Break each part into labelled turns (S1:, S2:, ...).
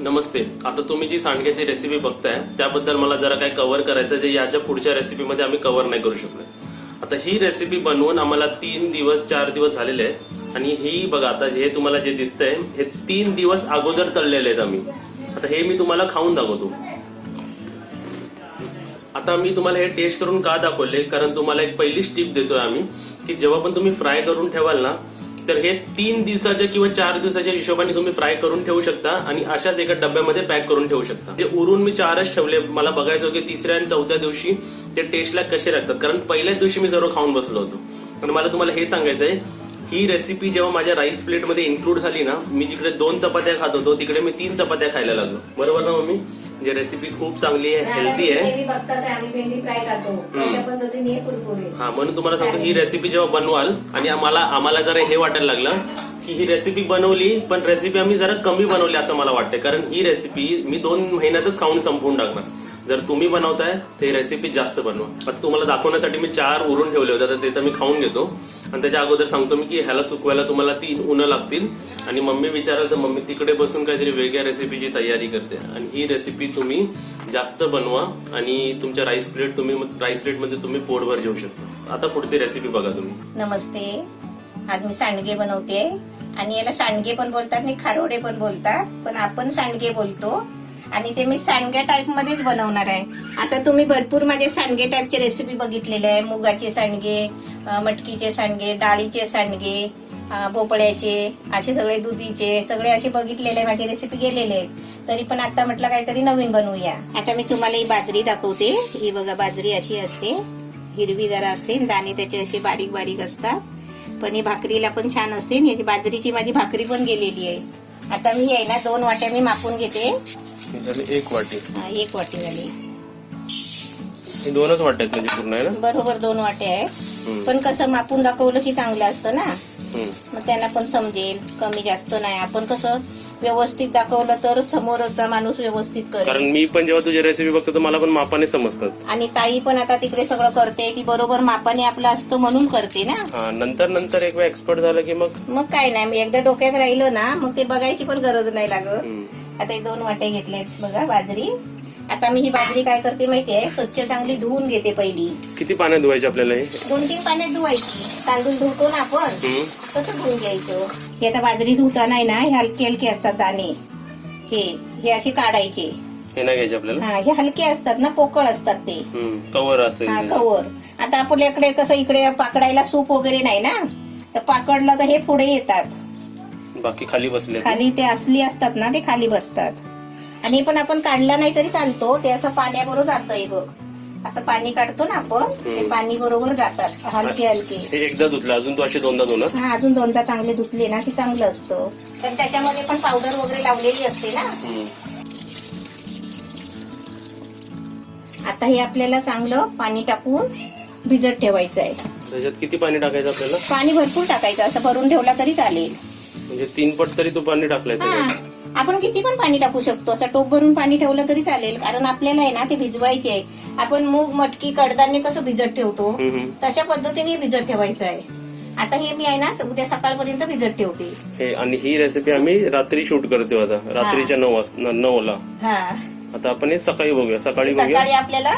S1: नमस्ते. आता तुम्ही जी सांडग्याची रेसिपी बघताय त्याबद्दल मला जरा काय कव्हर करायचं जे याच्या पुढच्या रेसिपीमध्ये आम्ही कव्हर नाही करू शकलो. आता ही रेसिपी बनवून आम्हाला 3 दिवस 4 दिवस झालेले आहेत आणि ही बघा आता हे तुम्हाला जे दिसतंय हे 3 दिवस अगोदर तळलेले आहेत आम्ही. आता हे मी तुम्हाला खाऊन दाखवतो. आता मी तुम्हाला हे टेस्ट करून का दाखवले कारण तुम्हाला एक पहिलीच टिप देतोय आम्ही की जेव्हा पण तुम्ही फ्राय करून ठेवाल ना तर हे 3 दिवसाच्या किंवा 4 दिवसाच्या हिशोबाने तुम्ही फ्राय करून ठेवू शकता आणि अशाच एका डब्यामध्ये पॅक करून ठेवू शकता. म्हणजे उरून मी 4च ठेवले. मला बघायचं की 3ऱ्या आणि 4थ्या दिवशी ते टेस्टला कसे लागतात कारण पहिल्याच दिवशी मी सर्व खाऊन बसलो होतो. आणि मला तुम्हाला हे सांगायचंय ही रेसिपी जेव्हा माझ्या राईस प्लेटमध्ये इन्क्लूड झाली ना मी जिकडे 2 चपात्या खात होतो तिकडे मी 3 चपात्या खायला लागलो. बरोबर ना मम्मी? म्हणजे रेसिपी खूप चांगली आहे, हेल्दी आहे. हा म्हणून तुम्हाला सांगतो ही रेसिपी जेव्हा बनवाल आणि आम्हाला जरा हे वाटायला लागलं की ही रेसिपी बनवली पण रेसिपी आम्ही जरा कमी बनवली असं मला वाटतं कारण ही रेसिपी मी 2 महिन्यातच खाऊन संपवून टाकणार. जर तुम्ही बनवताय तर ही रेसिपी जास्त बनवा. आता तुम्हाला दाखवण्यासाठी मी 4 उरून ठेवले होते तर ते तर मी खाऊन घेतो आणि त्याच्या अगोदर सांगतो मी की ह्याला सुकवायला तुम्हाला 3 उन्हं लागतील आणि मम्मी विचाराल तर मम्मी तिकडे बसून काहीतरी वेगळ्या रेसिपीची तयारी करते आणि ही रेसिपी तुम्ही जास्त बनवा आणि तुमच्या राईस प्लेटमध्ये तुम्ही पोटभर जेवू शकता. आता पुढची रेसिपी बघा तुम्ही.
S2: नमस्ते. आज मी सांडगे बनवते आणि याला सांडगे पण बोलतात आणि खारोडे पण बोलतात पण आपण सांडगे बोलतो आणि ते मी सांडग्या टाईप मध्येच बनवणार आहे. आता तुम्ही भरपूर माझे सांडगे टाईपचे रेसिपी बघितलेले आहे. मुगाचे सांडगे, मटकीचे सांडगे, डाळीचे सांडगे, भोपळ्याचे, असे सगळे दुधीचे सगळे असे बघितलेले माझे रेसिपी गेलेले आहेत. तरी पण आता म्हटलं काहीतरी नवीन बनवूया. आता मी तुम्हाला ही बाजरी दाखवते. ही बघा बाजरी अशी असते, हिरवी जरा असते, दाणे त्याचे असे बारीक बारीक असतात पण ही भाकरीला पण छान असते. याची बाजरीची माझी भाकरी पण गेलेली आहे. आता मी आहे ना 2 वाट्या मी मापून घेते.
S1: 1 वाटी.
S2: 1 वाटी झाली.
S1: 2च वाट्या आहेत म्हणजे पूर्ण आहे ना?
S2: बरोबर 2 वाट्या आहे पण कसं मापून दाखवलं की चांगलं असतं ना मग त्यांना पण समजेल. कमी जास्त नाही. आपण कसं व्यवस्थित दाखवलं तर समोरचा माणूस व्यवस्थित करेल.
S1: कारण मी पण जेव्हा तुझी रेसिपी बघतो तर मला पण मापाने समजतात
S2: आणि ताई पण आता तिकडे सगळं करते ती बरोबर मापाने आपलं असतं म्हणून करते ना.
S1: नंतर एक वेळ एक्सपर्ट झालं की मग
S2: काय नाही मी एकदा डोक्यात राहिलं ना मग ते बघायची पण गरज नाही लागत. आता हे 2 वाटे घेतलेत बघा बाजरी. आता मी ही बाजरी काय करते माहितीये स्वच्छ चांगली धुवून घेते. पहिली
S1: किती पाण्यात धुवायची आपल्याला?
S2: 2-3 पाण्यात धुवायची. तांदूळ धुवतो ना आपण तसं धुवून घ्यायचं. हे आता बाजरी धुताना ना हे हलके हलके असतात दाणे. हे असे काढायचे.
S1: हे नाही घ्यायचे आपल्याला?
S2: हे हलके असतात ना, पोकळ असतात ते.
S1: कवर असेल
S2: कवर. आता आपल्याकडे कसं इकडे पाकडायला सूप वगैरे नाही ना तर पाकडला तर हे पुढे येतात.
S1: बाकी खाली बसले.
S2: खाली ते असली असतात ना ते खाली बसतात. आणि पण आपण काढला नाही तरी चालतो. ते असं पाण्याबरोबर जातं. बघ असं पाणी काढतो ना आपण ते पाणी बरोबर जातात हलके हलके.
S1: हे एकदा धुतलं अजून तू असे 2दा धुणार?
S2: अजून 2दा चांगले धुतले ना की चांगलं असतं. पण त्याच्यामध्ये पण पावडर वगैरे लावलेली असते ना. आता हे आपल्याला चांगलं पाणी टाकून भिजत ठेवायचं आहे.
S1: त्याच्यात किती पाणी टाकायचं आपल्याला?
S2: पाणी भरपूर टाकायचं. असं भरून ठेवला तरी चालेल.
S1: म्हणजे 3 पट तरी तू पाणी टाकलंय?
S2: आपण किती पण पाणी टाकू शकतो. असं टोप भरून पाणी ठेवलं तरी चालेल कारण आपल्याला आहे ना ते भिजवायचे आहे. आपण मूग मटकी कडधान्य कसं भिजत ठेवतो तशा पद्धतीने भिजत ठेवायचं आहे. आता हे मी आहे ना उद्या सकाळपर्यंत भिजत ठेवते.
S1: आणि ही रेसिपी आम्ही रात्री शूट करतो. आता रात्रीच्या 9ला. आता आपण हे सकाळी बघूया. सकाळी
S2: आपल्याला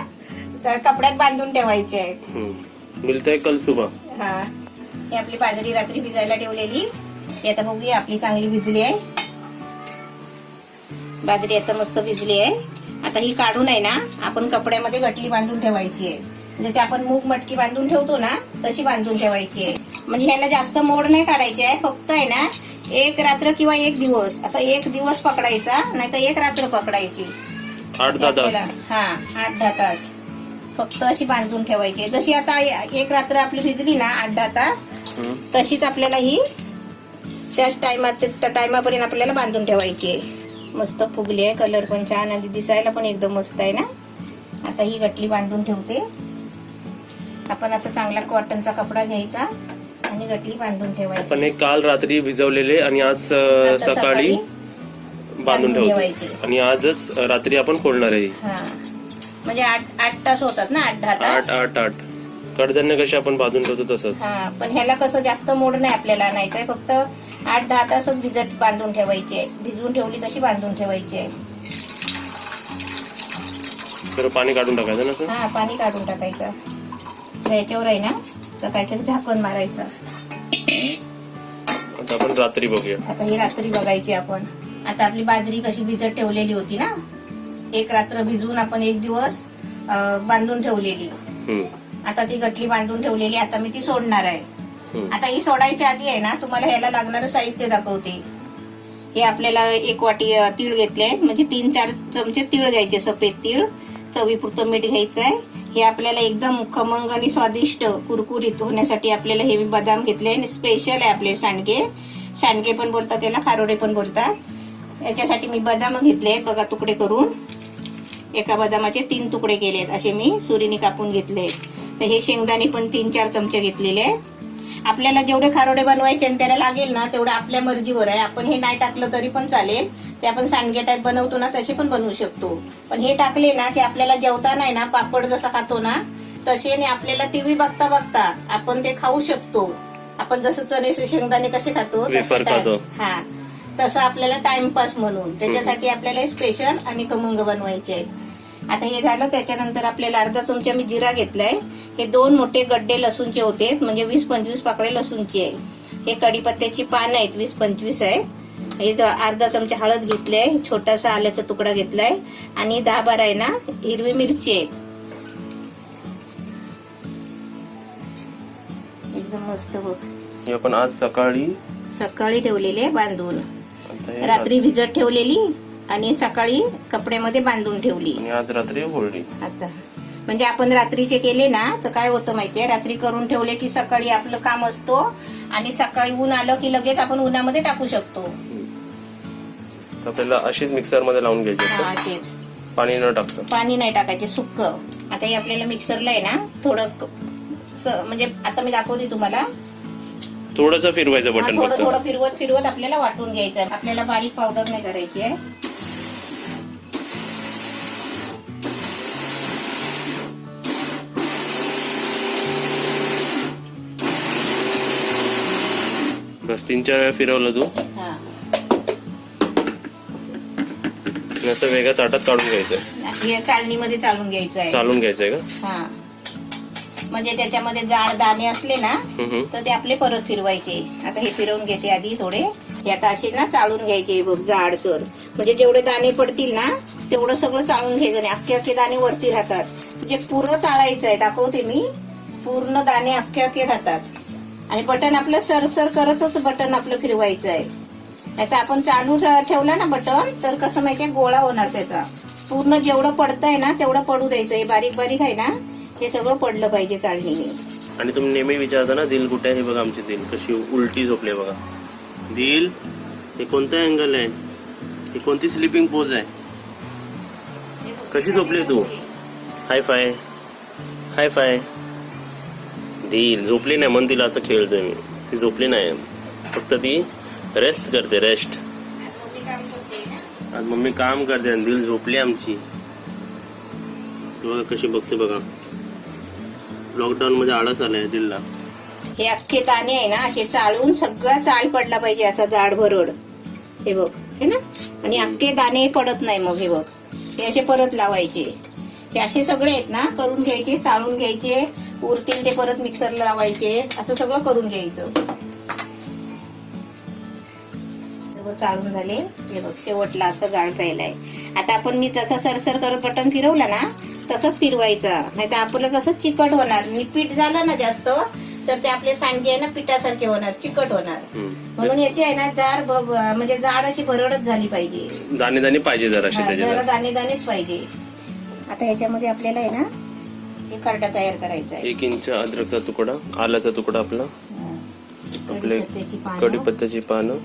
S2: कपड्यात बांधून ठेवायचे आहेत.
S1: मिळतंय कल सुबह.
S2: ही आपली बाजरी रात्री भिजायला ठेवलेली. ती आता बघूया आपली चांगली भिजली आहे. बाजरी आता मस्त भिजली आहे. आता ही काढून आहे ना आपण कपड्यामध्ये गटली बांधून ठेवायची आहे. म्हणजे आपण मूग मटकी बांधून ठेवतो ना तशी बांधून ठेवायची आहे. म्हणजे ह्याला जास्त मोड नाही काढायची आहे. फक्त आहे ना 1 रात्र किंवा 1 दिवस असा 1 दिवस पकडायचा नाही तर 1 रात्र पकडायची.
S1: 8-10 तास.
S2: 8-10 तास फक्त अशी बांधून ठेवायची. जशी आता 1 रात्र आपली भिजली ना 8-10 तास तशीच आपल्याला ही त्याच टायमापर्यंत आपल्याला बांधून ठेवायची आहे. मस्त फुगली आहे. कलर पण छान आणि दिसायला पण एकदम मस्त आहे ना. आता ही गटली बांधून ठेवते. आपण असं चांगला कॉटनचा कपडा घ्यायचा आणि गटली बांधून ठेवायची.
S1: आपण हे काल रात्री भिजवलेले आणि आज सकाळी बांधून ठेवायचे आणि आजच रात्री आपण खोलणार आहे.
S2: म्हणजे 8 तास होतात ना. 8-10 तास.
S1: 8 कडधान्य कसे आपण बांधून ठेवतो तसंच.
S2: पण ह्याला कसं जास्त मोड नाही आपल्याला नाही फक्त 8-10 तासच बांधून ठेवायची आहे. भिजवून ठेवली तशी बांधून ठेवायची आहे.
S1: तर पाणी काढून टाकायचं ना सर?
S2: हा, पाणी काढून टाकायचं. याच्यावर आहे ना असं काहीतरी झाकण मारायचं.
S1: आता आपण रात्री बघूया.
S2: आता ही रात्री बघायची आपण. आता आपली बाजरी कशी भिजत ठेवलेली होती ना, एक रात्र भिजवून आपण एक दिवस बांधून ठेवलेली. आता ती गटली बांधून ठेवलेली. आता मी ती सोडणार आहे. आता ही सोडायच्या आधी आहे ना तुम्हाला ह्याला लागणारं साहित्य दाखवते. हे आपल्याला 1 वाटी तीळ घेतले, म्हणजे 3-4 चमचे तीळ घ्यायचे, सफेद तीळ. चवीपुरतं मीठ घ्यायचं आहे. हे आपल्याला एकदम खमंग आणि स्वादिष्ट कुरकुरीत होण्यासाठी आपल्याला हे बदाम घेतले. स्पेशल आहे आपले सांडगे पण बोलतात त्याला, खारोडे पण बोलतात. याच्यासाठी मी बदाम घेतले आहेत बघा, तुकडे करून. एका बदामाचे 3 तुकडे केलेत असे मी सुरीने कापून घेतले. तर हे शेंगदाणे पण 3-4 चमचे घेतलेले आहेत. आपल्याला जेवढे खारोडे बनवायचे आणि त्याला लागेल ना तेवढं आपल्या मर्जीवर आहे. आपण हे नाही टाकलं तरी पण चालेल. ते आपण सांडगे टाईप बनवतो ना तसे पण बनवू शकतो. पण हे टाकले ना की आपल्याला जेवताना आहे ना पापड जसा खातो ना तसे, आणि आपल्याला टीव्ही बघता बघता आपण ते खाऊ शकतो. आपण जसं चणे शेंगदाणे कसे खातो हा, तसं आपल्याला टाइमपास म्हणून. त्याच्यासाठी आपल्याला स्पेशल आणि खमंग बनवायचे आहे. आता हे झालं. त्याच्यानंतर आपल्याला अर्धा चमचा मी जिरा घेतलाय. हे 2 मोठे गड्डे लसूणचे होते, म्हणजे 20-25 पाकळे लसूणचे आहे. हे कढीपत्त्याची पानं आहेत, 20-25 आहेत. हे अर्धा चमचा हळद घेतले, छोटासा आल्याचा तुकडा घेतलाय, आणि 10-12 आहे ना हिरवी मिरची आहेत. एकदम मस्त बघ.
S1: हे आपण आज
S2: सकाळी ठेवलेले बांधून, रात्री भिजत ठेवलेली आणि सकाळी कपड्यामध्ये बांधून ठेवली,
S1: आणि आज रात्री फोडली.
S2: आता म्हणजे आपण रात्रीचे केले ना तर काय होतं माहितीये, रात्री करून ठेवले की सकाळी आपलं काम असतो, आणि सकाळी ऊन आलं की लगेच आपण उन्हामध्ये टाकू शकतो.
S1: आपल्याला अशीच मिक्सर मध्ये लावून घ्यायची, पाणी न टाकता.
S2: पाणी नाही टाकायचे, सुक्क. आता हे आपल्याला मिक्सरला आहे ना थोडं, म्हणजे आता मी दाखवते तुम्हाला,
S1: थोडंसं फिरवायचं बटन,
S2: थोडं फिरवत आपल्याला वाटून घ्यायचं. आपल्याला बारीक पावडर नाही करायची आहे.
S1: बस 3-4 वेळा फिरवलं तू, असं वेगळ्या ताटात काढून घ्यायचंय.
S2: चालणीमध्ये चालून घ्यायचं आहे.
S1: चालून घ्यायचंय का?
S2: हा, म्हणजे त्याच्यामध्ये जाड दाणे असले ना तर ते आपले परत फिरवायचे. आता हे फिरवून घ्यायचे आधी थोडे. हे आता असे ना चालून घ्यायचे बघ, जाडसर. म्हणजे जेवढे दाणे पडतील ना तेवढं सगळं चालून घ्यायचं नाही. अख्खे दाणे वरती राहतात. म्हणजे पुरं चाळायचं आहे, दाखवते मी. पूर्ण दाणे अख्खे राहतात. आणि बटन आपलं सरसर करतच बटन आपलं फिरवायचं आहे. नाही तर आपण चालू ठेवला ना बटन तर कसं माहितीये, गोळा होणार त्याचा. पूर्ण जेवढं पडतंय ना तेवढं पडू द्यायचं. हे बारीक बारीक आहे ना, हे सगळं पडलं पाहिजे चाळणीने.
S1: आणि तुम्ही नेहमी विचारता ना दिल कुठे आहे, हे बघा आमची दिल कशी उलटी झोपली बघा. दिल, हे कोणता अँगल आहे, ही कोणती स्लीपिंग पोज आहे, कशी झोपली तू? हाय फाय. दिल झोपली नाही म्हणून तिला असं खेळतोय मी. ती झोपली नाही, फक्त ती रेस्ट करते, रेस्ट. आज मम्मी काम करते आणि दिल झोपली आमची. बघा कशी बघते बघा. लॉकडाऊन मध्ये आळस आलाय दिलला.
S2: हे अख्खे दाणे आहे ना असे चाळून सगळा चाळ पडला पाहिजे, असा जाड भरड. हे बघ, हे ना, आणि अख्खे दाणे पडत नाही. मग हे बघ, हे असे परत लावायचे. हे असे सगळे आहेत ना करून घ्यायचे, चाळून घ्यायचे. उरतील ते परत मिक्सरला लावायचे. असं सगळं करून घ्यायचं. चाळून झाले. हे बघ, शेवटला असं जाड राहिलाय. आता आपण मी जसं सरसर करत बटन फिरवला ना तसंच फिरवायचा, नाही तर आपलं कसं चिकट होणार. पीठ झालं ना जास्त तर ते आपले सांडगे आहे ना पिठासारखे होणार, चिकट होणार. म्हणून याची आहे ना म्हणजे जाड अशी भरडच झाली पाहिजे.
S1: दाणे दाणे पाहिजे जरा
S2: दाणेच पाहिजे. आता याच्यामध्ये आपल्याला आहे ना हे खरडा तयार करायचा आहे.
S1: 1 इंच अद्रकचा तुकडा, आल्याचा तुकडा, आपला आपले कढीपत्त्याची पानं,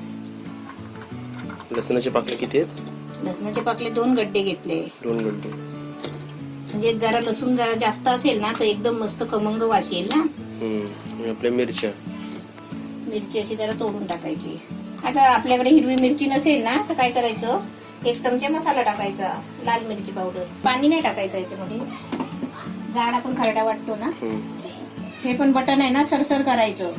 S1: लसणाचे पाकळे किती आहेत?
S2: लसणाचे पाकळे 2 गड्डे घेतले.
S1: 2 गड्डे.
S2: म्हणजे जरा लसूण जरा जास्त असेल ना तर एकदम मस्त खमंग वास येईल ना.
S1: आपल्या मिरची
S2: अशी जरा तोडून टाकायची. आता आपल्याकडे हिरवी मिरची नसेल ना तर काय करायचं, 1 चमचा मसाला टाकायचा, लाल मिरची पावडर. पाणी नाही टाकायचं याच्यामध्ये. जाड आपण खरडा वाटतो ना, हे पण बटन आहे ना सरसर करायचं.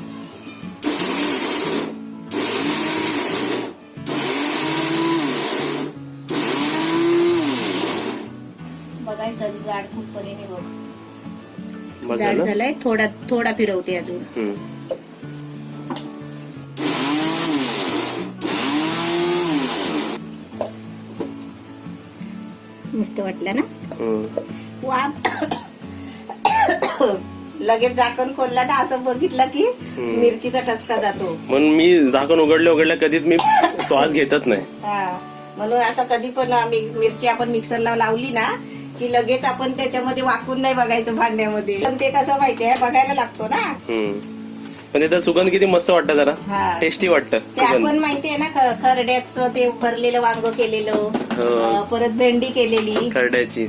S2: जाड खूप परीने बघ.
S1: बस
S2: जाड
S1: झालं?
S2: झालाय. थोडा फिरवते अजून. मस्त वाटलं ना. वा. लगेच झाकण खोलला ना असं बघितलं की मिरचीचा ठसका जातो.
S1: म्हणून मी झाकण उघडल्या कधीच मी श्वास घेतच नाही.
S2: हा, म्हणून असं कधी पण मिरची आपण मिक्सरला लावली ना की लगेच आपण त्याच्यामध्ये वाकून नाही बघायचं भांड्यामध्ये. पण ते कसं माहितीये बघायला लागतो ना.
S1: पण त्याचा सुगंध किती मस्त वाटतं, जरा
S2: हा.
S1: टेस्टी वाटतं.
S2: ते आपण माहितीये ना खरड्यात ते भरलेलं वांग केलेलं, परत भेंडी केलेली
S1: खरड्याची.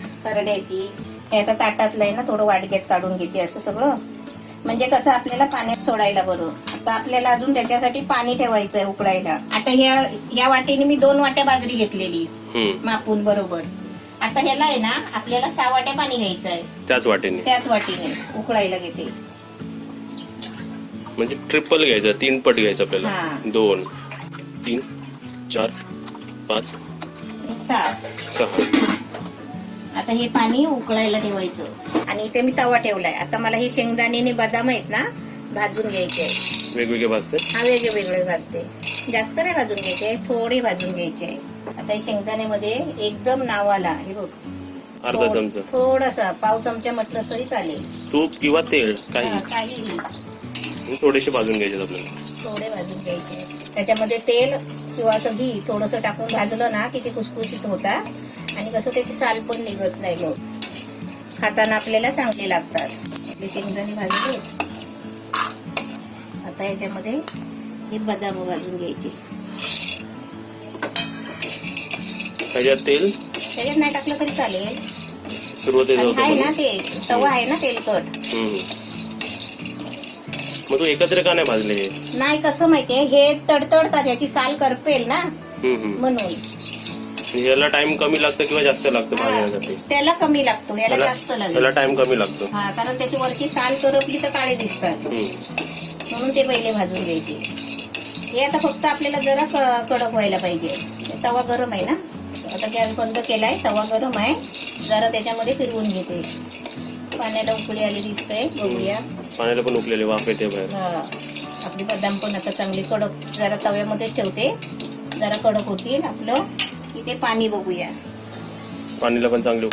S2: हे आता ताटातलं आहे ना, थोडं वाटग्यात काढून घेते असं सगळं. म्हणजे कसं आपल्याला पाण्यात सोडायला बरं. आता आपल्याला अजून त्याच्यासाठी पाणी ठेवायचंय उकळायला. आता ह्या वाटीने मी 2 वाट्या बाजरी घेतलेली मापून बरोबर. आता ह्याला आहे ना आपल्याला 6 वाट्या पाणी घ्यायचं आहे. त्याच वाटीने उकळायला घेते.
S1: म्हणजे ट्रिपल घ्यायचं, 3 पट घ्यायचं आपल्याला. 2 3 4 5 6.
S2: आता हे पाणी उकळायला ठेवायचं. आणि इथे मी तवा ठेवलाय. आता मला हे शेंगदाणे आणि बदाम आहेत ना भाजून घ्यायचे.
S1: वेगवेगळे भाजते.
S2: हा, वेगळे भाजते. जास्त नाही भाजून घ्यायचे, थोडे भाजून घ्यायचे. आता हे शेंगदाण्यामध्ये एकदम नावाला हे बघ
S1: अर्धा चमचा,
S2: थोडासा पाव चमचा म्हटलं तरी चालेल.
S1: तूप किंवा तेल काही थोडेसे भाजून घ्यायचे आपल्याला.
S2: थोडे भाजून घ्यायचे. त्याच्यामध्ये तेल किंवा असं घी थोडस टाकून भाजलं ना की ते खुसखुशीत होता. आणि कसं त्याची साल पण निघत नाही. मग खाताना आपल्याला चांगले लागतात. आपले शेंगदाणे भाजले. आता याच्यामध्ये हे बदाम भाजून घ्यायचे.
S1: त्याच्यात तेल
S2: त्याच्यात नाही टाकलं तरी चालेल.
S1: सुरुवातीला
S2: आहे ना ते तवा आहे ना तेलकट.
S1: मग तू एकत्र का नाही भाजले?
S2: नाही, कसं माहितीये हे तडतडतात, याची साल करपेल ना म्हणून.
S1: याला टाइम कमी लागतो किंवा जास्त लागतो भाजण्यासाठी?
S2: त्याला कमी लागतो, याला जास्त लागतो.
S1: याला टाइम कमी लागतो.
S2: हा, कारण त्याची वरची साल करपली तर काळे दिसतात. म्हणून ते पहिले भाजून घ्यायचे. हे आता फक्त आपल्याला जरा कडक व्हायला पाहिजे. तवा गरम आहे ना. आता गॅस बंद केलाय, तवा गरम आहे. जरा त्याच्यामध्ये फिरवून घेते. पाण्याला उकळी आली दिसतंय, बघूया.
S1: पाण्याला पण उकलेले वाफ येते बाहेर.
S2: आपली बदाम पण आता चांगली कडक, जरा तव्यामध्येच ठेवते. जरा कडक होतील. आपलं इथे पाणी बघूया.
S1: पाणीला पण चांगली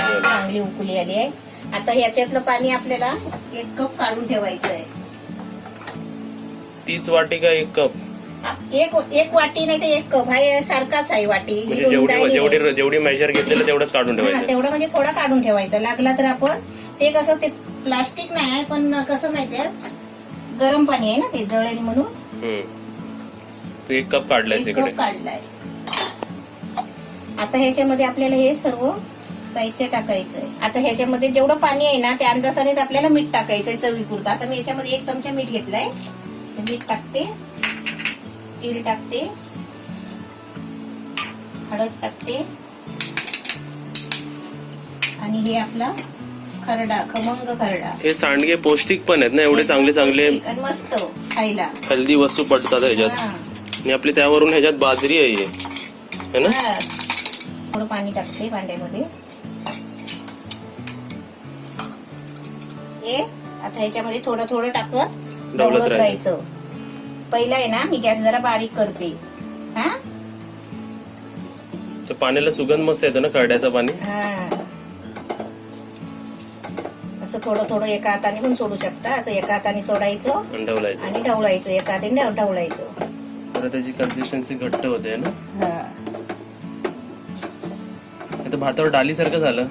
S2: उकळी आली आहे. आता ह्याच्यातलं पाणी आपल्याला 1 कप काढून ठेवायचं आहे.
S1: तीच वाटी का 1 कप?
S2: एक वाटी नाही तर 1 कप. हा सारखाच आहे वाटी.
S1: म्हणजे जेवढी मेजर घेतलेलं तेवढंच काढून ठेवायचं.
S2: तेवढं म्हणजे थोडा काढून ठेवायचा. लागला तर आपण ते कसं, ते प्लास्टिक नाही आहे पण कसं माहितीये गरम पाणी आहे ना ते जळेल म्हणून.
S1: 1 कप काढलाय.
S2: 1 कप काढलाय. आता ह्याच्यामध्ये आपल्याला हे सर्व साहित्य टाकायचंय. आता ह्याच्यामध्ये जेवढं पाणी आहे ना त्या अंदाजानेच आपल्याला मीठ टाकायचंय चवीपुरतं. आता मी याच्यामध्ये 1 चमचा मीठ घेतलाय. मीठ टाकते, तेल टाकते, हळद टाकते आणि हे आपला खरडा, खमंग खरडा. हे
S1: सांडगे पौष्टिक पण आहेत ना, एवढे चांगले
S2: मस्त खायला.
S1: हेल्दी वस्तू पडतात ह्याच्यात. आणि आपली त्यावरून ह्याच्यात बाजरी आहे ना.
S2: थोडं पाणी टाकते भांड्यामध्ये. हे आता ह्याच्यामध्ये थोडं थोडं टाकत ढवळत राहायचं. पहिला आहे ना मी गॅस जरा बारीक करते.
S1: पाण्याला सुगंध मस्त येतो ना खरड्याचं पाणी.
S2: असं थोडं थोडं एका हाताने पण सोडू शकता. असं एका हाताने सोडायचं आणि ढवळायचं. एका हाताने ढवळायचं.
S1: त्याची कन्सिस्टन्सी घट्ट होते ना. आता भातावर डाली सारखं झालं.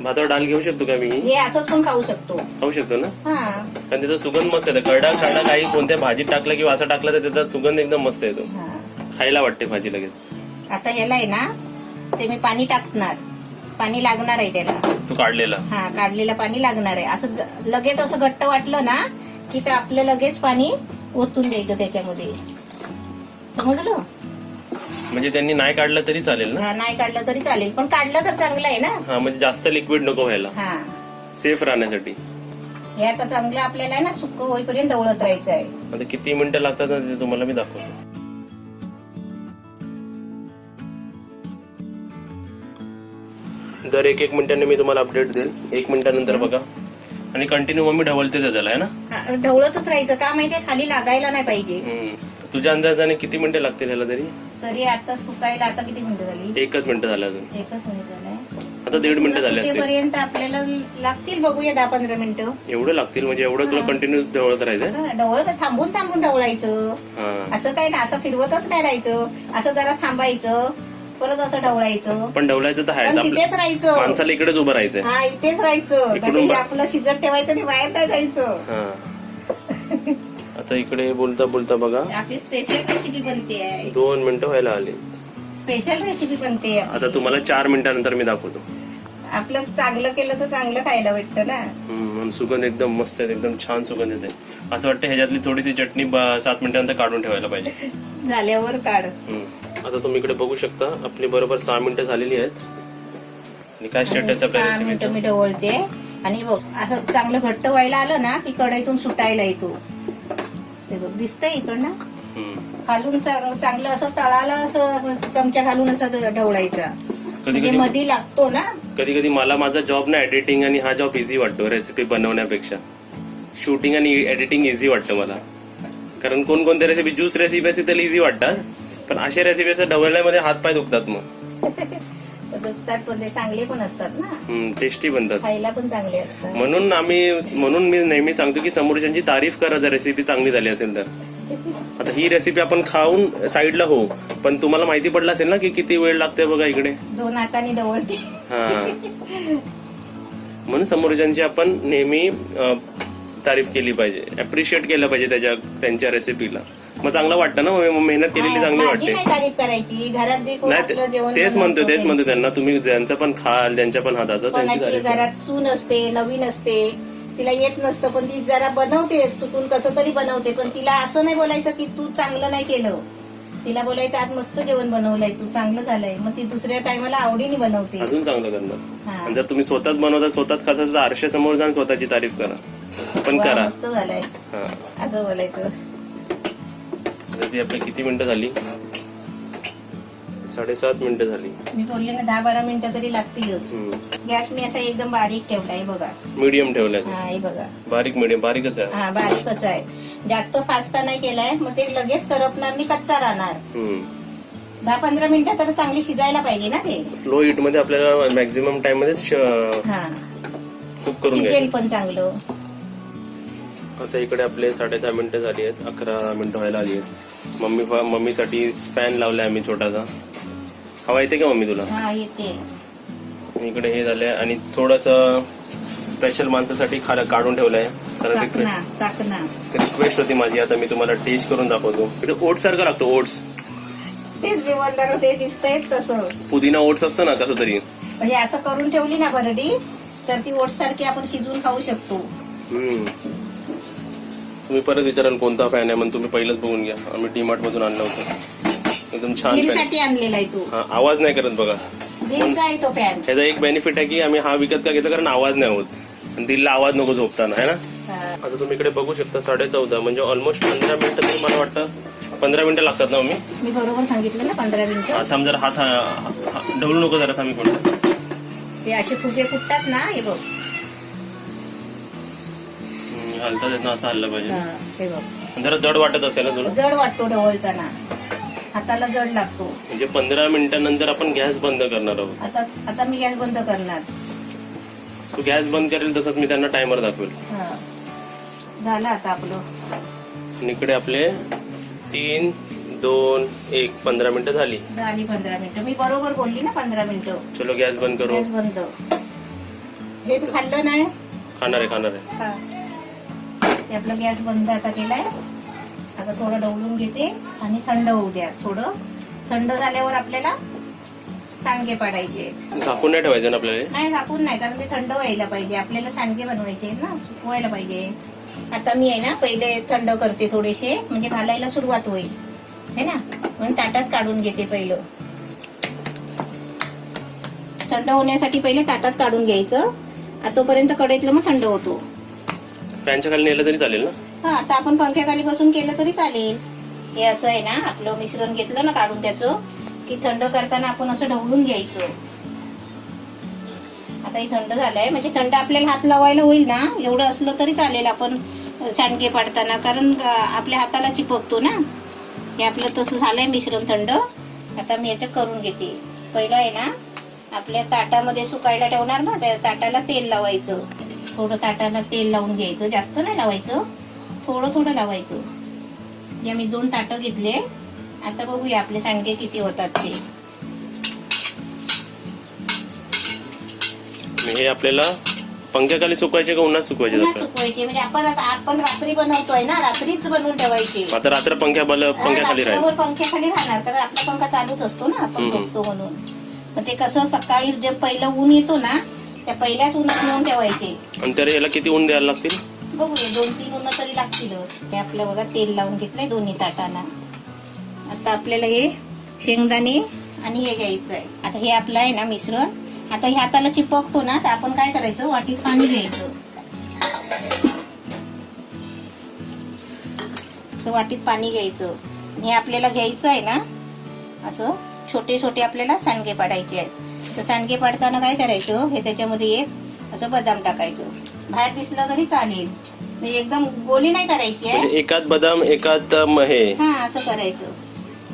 S1: भातावर डाल घेऊ शकतो का मी?
S2: हे असंच पण खाऊ शकतो
S1: ना. कारण त्याचा सुगंध मस्त येतो. खरडा काही कोणत्या भाजीत टाकला किंवा असं टाकलं तर त्याचा सुगंध एकदम मस्त येतो. खायला वाटते भाजी लगेच.
S2: आता ह्याला आहे ना ते मी पाणी टाकणार. पाणी लागणार आहे त्याला.
S1: तू काढलेला?
S2: काढलेलं पाणी लागणार आहे. असं लगेच असं घट्ट वाटलं ना की ते आपलं लगेच पाणी ओतून द्यायचं त्याच्यामध्ये. समजलं?
S1: म्हणजे त्यांनी नाही काढलं तरी चालेल ना?
S2: नाही काढलं तरी चालेल, पण काढलं तर चांगलं आहे ना.
S1: म्हणजे जास्त लिक्विड नको व्हायला, सेफ राहण्यासाठी.
S2: हे आता चांगलं आपल्याला ना सुक्क होईपर्यंत ढवळत राहायचं आहे.
S1: आता किती मिनिटं लागतात ते तुम्हाला मी दाखवतो. दर एक मिनिटाने मी तुम्हाला अपडेट देईल. 1 मिनिटानंतर बघा. आणि कंटिन्यू मम्मी ढवळते त्याला आहे ना.
S2: ढवळतच राहायचं का माहितीये, खाली लागायला नाही पाहिजे.
S1: तुझ्या अंदाजाने किती मिनिटं लागतील ह्याला तरी
S2: आता सुकायला आता किती मिनिटं झाली?
S1: 1 मिनिट झालं अजून.
S2: 1 मिनिट झालंय.
S1: आता 1.5 मिनिटं झाले असतील.
S2: पर्यंत आपल्याला लागतील, बघूया 10-15 मिनिटं.
S1: एवढं लागतील म्हणजे एवढं तुला कंटिन्यूस ढवळत राहायचं.
S2: ढवळत थांबून थांबून ढवळायचं. असं काय ना, असं फिरवतच नाही राहायचं. असं जरा थांबायचं, परत असं ढवळायचं.
S1: पण ढवळायचं तर
S2: पण तिथेच राहायचं.
S1: माणसाला इकडेच उभं राहायचं.
S2: हा, इथेच राहायचं. म्हणजे आपलं शिजत ठेवायचं आणि बाहेर नाही जायचं.
S1: आता इकडे बोलता बोलता बघा
S2: आपली स्पेशल रेसिपी बनते.
S1: 2 मिनिटं व्हायला आली.
S2: स्पेशल रेसिपी बनते.
S1: आता तुम्हाला 4 मिनिटानंतर मी दाखवतो.
S2: आपलं चांगलं केलं तर चांगलं खायला भेटतं ना.
S1: सुगंध एकदम मस्त आहे, एकदम छान सुगंध येते. असं वाटतं ह्याच्यातली थोडीशी चटणी 7 मिनिटानंतर काढून ठेवायला पाहिजे.
S2: झाल्यावर काढ.
S1: आता तुम्ही इकडे बघू शकता आपली बरोबर 6 मिनिटं झालेली आहेत. आणि काय स्टेटस आपल्या
S2: 6 मिनिटं मी ढवळते. आणि बघ असं चांगलं घट्ट व्हायला आलं ना की कढईतून सुटायला येतो. ते बघ दिसतंय इकडनं. खालून चांगलं असं तळाला असं चमचा घालून असं ढवळायचा. म्हणजे मध्ये लागतो ना.
S1: कधी कधी मला माझा जॉब ना एडिटिंग आणि हा जॉब इझी वाटतो रेसिपी बनवण्यापेक्षा. शूटिंग आणि एडिटिंग इझी वाटतं मला. कारण कोणकोणत्या रेसिपी ज्यूस रेसिपी असते त्याला इझी वाटतात, पण अशा रेसिपी असं ढवळण्यामध्ये हातपाय दुखतात. मग
S2: दुखतात पण ते चांगले पण असतात ना.
S1: टेस्टी बनतात,
S2: खायला पण चांगले असतात.
S1: म्हणून मी नेहमी सांगतो की समोरच्यांची तारीफ करा जर रेसिपी चांगली झाली असेल तर. आता ही रेसिपी आपण खाऊन साईडला हो, पण तुम्हाला माहिती पडलं असेल ना की किती वेळ लागते बघा इकडे.
S2: 2 हातांनी ढवळते.
S1: म्हणून समोरच्यांची आपण नेहमी तारीफ केली पाहिजे, अप्रिशिएट केलं पाहिजे त्यांच्या रेसिपीला. मग चांगलं वाटतं ना, मेहनत केलेली चांगली वाटते.
S2: तारीफ करायची घरात जे कोण आपलं जेवण
S1: तेच म्हणतो त्यांना तुम्ही ज्यांचं पण खाल, ज्यांच्या पण हाताचं.
S2: कोणाची घरात सून असते, नवीन असते, तिला येत नसतं पण ती जरा बनवते, चुकून कसं तरी बनवते. पण तिला असं नाही बोलायचं की तू चांगलं नाही केलं. तिला बोलायचं आज मस्त जेवण बनवलंय, तू चांगलं झालंय. मग ती दुसऱ्या टायमाला आवडीने बनवते,
S1: अजून चांगलं करणार. आणि जर तुम्ही स्वतःच बनवता, स्वतःच खाता तर आरशासमोर जाऊन स्वतःची तारीफ करा. पण करा,
S2: मस्त झालंय असं बोलायचं.
S1: आपली किती मिनिटं झाली? 7.5 मिनिटं झाली.
S2: मी बोलले ना 10-12 मिनिटं तरी लागतीलच. गॅस मी असा एकदम बारीक ठेवलाय बघा.
S1: मीडियम ठेवलाय.
S2: हे बघा
S1: बारीक मीडियम. बारीकच आहे.
S2: हा बारीकच आहे. जास्त फास्ट नाही केलाय, मग ते लगेच करपणार नाही, कच्चा राहणार. 10-15 मिनिटं तर चांगली शिजायला पाहिजे ना. ते
S1: स्लो हिट मध्ये आपल्याला मॅक्झिमम टाइम मध्ये कुक करून
S2: शिजेल पण चांगलं.
S1: आता इकडे आपले 10.5 मिनिटं झाली आहेत. 11 मिनिटं व्हायला आली आहेत. मम्मीसाठी फॅन लावलाय आम्ही छोटासा. हवा येते का मम्मी तुला?
S2: हा येते.
S1: इकडे हे झालंय आणि थोडस स्पेशल माणसासाठी काढून ठेवलंय. रिक्वेस्ट होती माझी. आता मी तुम्हाला टेस्ट करून दाखवतो. इकडे ओट्स सारखं लागतो. ओट्स
S2: तेच बिवंदर ते दिसतंय तसं.
S1: पुदिना ओट्स असतं ना कसं तरी.
S2: म्हणजे असं करून ठेवली ना भरडी तर ती ओट्स सारखी आपण शिजवून खाऊ शकतो.
S1: तुम्ही परत विचाराल कोणता फॅन आहे म्हणून. तुम्ही पहिलंच बघून घ्या. आम्ही डीमार्ट मधून आणलं होतं. एकदम छान
S2: साठी आणलेला आहे तो.
S1: आवाज नाही करत बघा.
S2: दिलचा आहे तो फॅन.
S1: त्याचा एक बेनिफिट आहे की आम्ही हा विकत का घेतो कारण आवाज नाही होत. दिलला आवाज नको झोपताना आहे ना. आता तुम्ही इकडे बघू शकता 14:30 म्हणजे ऑलमोस्ट 15 मिनिटं तरी मला वाटतं 15 मिनिटं लागतात ना मी
S2: बरोबर सांगितलं ना 15 मिनिटं.
S1: थांब जरा हात ढवळू नको जरा. थांब कोणतं
S2: ते असे फुगे फुटतात ना. हे बघ
S1: हलतात येत ना. असं हल्लं पाहिजे.
S2: हे बघ
S1: जरा जड वाटत असेल ना तुला?
S2: जड वाटतो ढवळताना, हाताला जड लागतो.
S1: म्हणजे 15 मिनिटांनंतर आपण गॅस बंद करणार आहोत.
S2: आता मी गॅस बंद करणार.
S1: तू गॅस बंद करेल तसंच मी त्यांना टायमर दाखवेल.
S2: झालं आता आपलं.
S1: इकडे आपले 3, 2, 1 15 मिनिटं झाली.
S2: 15 मिनिटं मी बरोबर बोलली ना. 15 मिनिटं.
S1: चलो गॅस बंद करू.
S2: गॅस बंद. हे तू खाल्लं नाही?
S1: खाणार आहे.
S2: ते आपला गॅस बंद आता केलाय. आता थोडं ढवळून घेते आणि थंड होऊ द्या. थोडं थंड झाल्यावर आपल्याला सांडगे पाडायचे.
S1: झाकून नाही ठेवायचं ना आपल्याला?
S2: नाही झाकून नाही, कारण ते थंड व्हायला पाहिजे. आपल्याला सांडगे बनवायचे आहेत ना, सुकवायला पाहिजे. आता मी आहे ना पहिले थंड करते थोडेसे, म्हणजे घालायला सुरुवात होईल है ना. म्हणून ताटात काढून घेते. पहिलं थंड होण्यासाठी पहिले ताटात काढून घ्यायचं. तोपर्यंत कढईतलं मग थंड होतो.
S1: फॅनच्या खाली नेलं तरी चालेल ना?
S2: हा, आता आपण पंख्याखाली बसून केलं तरी चालेल. हे असं आहे ना, आपलं मिश्रण घेतलं ना काढून त्याचं की थंड करताना आपण असं ढवळून घ्यायचं. आता हे थंड झालंय, म्हणजे थंड आपल्याला हात लावायला होईल ना एवढं असलं तरी चालेल आपण सांडगे पाडताना, कारण आपल्या हाताला चिपकतो ना. हे आपलं तसं झालंय मिश्रण थंड. आता मी याचं करून घेते. पहिलं आहे ना आपल्या ताटामध्ये सुकायला ठेवणार ना, त्या ताटाला तेल लावायचं. थोडं ताटाला तेल लावून घ्यायचं, जास्त नाही लावायचं, थोडं थोडं लावायचं. जे मी 2 ताटं घेतले. आता बघूया आपले सांडगे किती होतात ते.
S1: हे आपल्याला पंख्याखाली सुकवायचे का उन्हात सुकवायचे?
S2: उन्हात सुकवायचे, म्हणजे आपण रात्री बनवतोय ना, रात्रीच बनवून ठेवायचे.
S1: आता रात्र पंख्याखाली राहील.
S2: पंख्याखाली राहणार, तर आपला पंखा चालूच असतो ना, आपण झोपतो म्हणून. पण ते कसं सकाळी जे पहिलं ऊन येतो ना, त्या पहिल्याच उन्हात नेऊन ठेवायचे.
S1: आणि तरी याला किती ऊन द्यायला लागतील?
S2: बघूया 2-3 ऊन तरी लागतील. हे आपलं बघा तेल लावून घेतलंय दोन्ही ताटांना. आता आपल्याला हे शेंगदाणे आणि हे घ्यायचं आहे. आता हे आपलं आहे ना मिश्रण. आता हे हाताला चिपकतो ना, तर आपण काय करायचं, वाटीत पाणी घ्यायचं. असं वाटीत पाणी घ्यायचं. हे आपल्याला घ्यायचं आहे ना, असं छोटे छोटे आपल्याला सांडगे पाडायचे आहेत. तर सांडगे पाडताना काय करायचं, हे त्याच्यामध्ये एक असं बदाम टाकायचं. बाहेर दिसलं तरी चालेल, म्हणजे एकदम गोली नाही करायची आहे.
S1: एकात बदाम एकात हे,
S2: हा असं करायचं.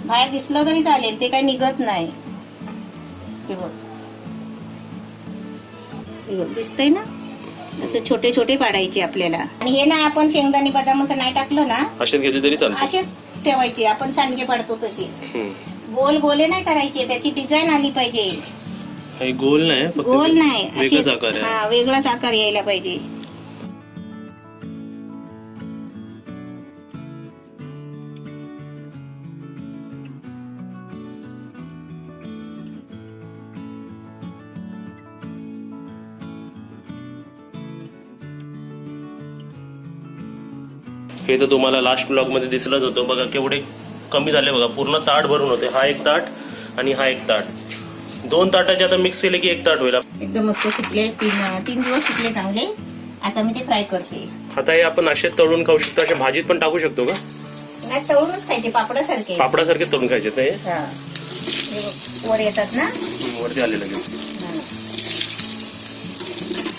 S2: बाहेर दिसलं तरी चालेल, ते काही निघत नाही. हे बघ दिसतंय ना, असं छोटे छोटे पाडायचे आपल्याला. आणि हे ना आपण शेंगदाणे बदाम असं नाही टाकलं ना,
S1: असेच घेतले तरी चालते.
S2: असेच ठेवायचे. आपण सांडगे पाडतो तशीच. गोल गोले नाही करायचे, त्याची डिझाईन आली पाहिजे.
S1: हे गोल नाही,
S2: गोल नाही,
S1: वेगळाच आकार आहे.
S2: हा वेगळाच आकार यायला पाहिजे.
S1: हे तर तुम्हाला लास्ट ब्लॉग मध्ये दिसलंच होतं. बघा केवढे कमी झाले बघा, पूर्ण ताट भरून होते. हा एक ताट आणि हा एक ताट, 2 ताटाचे आता मिक्स केले की 1 ताट होईल.
S2: एकदम मस्त सुकले. 3 दिवस सुकले चांगले. आता मी ते फ्राय करते.
S1: आता हे आपण असे तळून खाऊ शकतो, अशा भाजीत पण टाकू शकतो का?
S2: नाही, तळूनच खायचे, पापडासारखे.
S1: पापडासारखे तळून खायचे ते.
S2: वर येतात ना,
S1: वरती आले लगेच.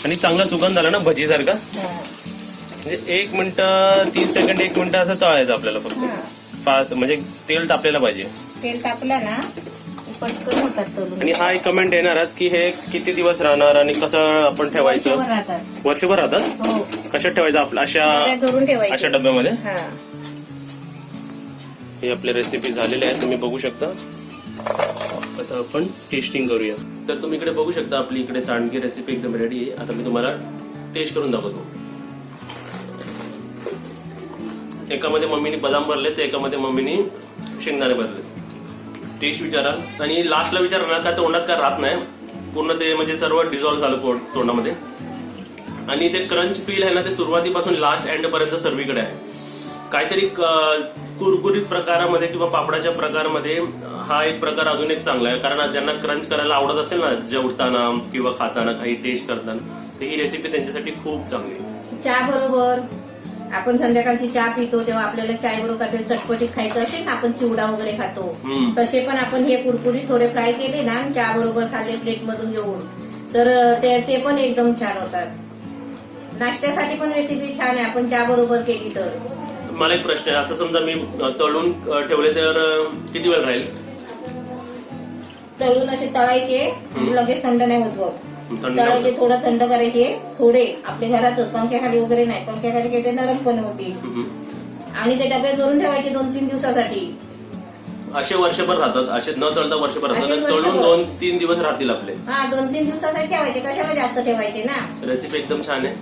S1: आणि चांगला सुगंध आला ना भजी सारखा. म्हणजे 1 मिनिट 30 सेकंड 1 मिनिट असं तळायचं आपल्याला फक्त. 5 म्हणजे तेल तापलेलं पाहिजे.
S2: तेल तापलं ना पटकन होतात तळून.
S1: आणि हा एक कमेंट येणारच की हे किती दिवस राहणार आणि कसं आपण ठेवायचं. वर्षभर राहतात.
S2: हो.
S1: कशात ठेवायचं आपलं, अशा डब्यामध्ये. हे आपले रेसिपी झालेले आहेत, तुम्ही बघू शकता. आता आपण टेस्टिंग करूया. तर तुम्ही इकडे बघू शकता आपली इकडे सांडगी रेसिपी एकदम रेडी आहे. आता मी तुम्हाला टेस्ट करून दाखवतो. एकामध्ये मम्मीने बदाम भरले, तर एकामध्ये मम्मीने शेंगदाणे भरले. टेस्ट विचाराल आणि लास्टला विचाराल ना, का तोंडात काय राहत नाही, पूर्ण ते म्हणजे सर्व डिझॉल्व्ह झालं तोंडामध्ये. आणि ते क्रंच फील आहे ना, ते सुरुवातीपासून लास्ट एंड पर्यंत सर्वीकडे आहे. काहीतरी कुरकुरीत प्रकारामध्ये किंवा पापडाच्या प्रकारामध्ये हा एक प्रकार अजून एक चांगला आहे. कारण ज्यांना क्रंच करायला आवडत असेल ना, जेवताना किंवा खाताना काही टेस्ट करताना, तर ही रेसिपी त्यांच्यासाठी खूप चांगली आहे.
S2: चहा बरोबर आपण संध्याकाळची चहा पितो, तेव्हा आपल्याला चाय बरोबर काहीतरी चटपटीत खायचं असेल ना, आपण चिवडा वगैरे खातो, तसे पण आपण हे कुरकुरीत थोडे फ्राय केले ना, चहा बरोबर खाल्ले प्लेट मधून घेऊन, तर ते पण एकदम छान होतात. नाश्त्यासाठी पण रेसिपी छान आहे, आपण चहा बरोबर केली तर.
S1: मला एक प्रश्न आहे, असं समजा मी तळून ठेवले तर किती वेळ राहील?
S2: तळून असे तळायचे, लगेच थंड नाही होत बघ. तळायचे, थोडं थंड करायचे, थोडे आपल्या घरातच, पंख्याखाली वगैरे नाही. पंख्याखाली काही ते नरम पण होतील. आणि ते डब्यात भरून ठेवायचे 2-3 दिवसासाठी.
S1: असे वर्षभर राहतात, असे न तळता वर्षभर राहतात. तळून 2-3 दिवस राहतील आपले.
S2: हा 2-3 दिवसासाठी ठेवायचे, कशाला जास्त ठेवायचे ना.
S1: रेसिपी एकदम छान आहे.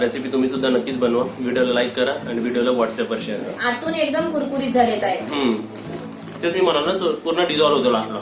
S1: रेसिपी तुम्ही सुद्धा नक्कीच बनवा. व्हिडिओला लाईक करा आणि व्हिडिओला व्हॉट्सअपवर शेअर करा.
S2: आतून एकदम कुरकुरीत झालेत आहे.
S1: तेच मी म्हणाल ना, पूर्ण डिझॉल्व्ह होतो लास्टला.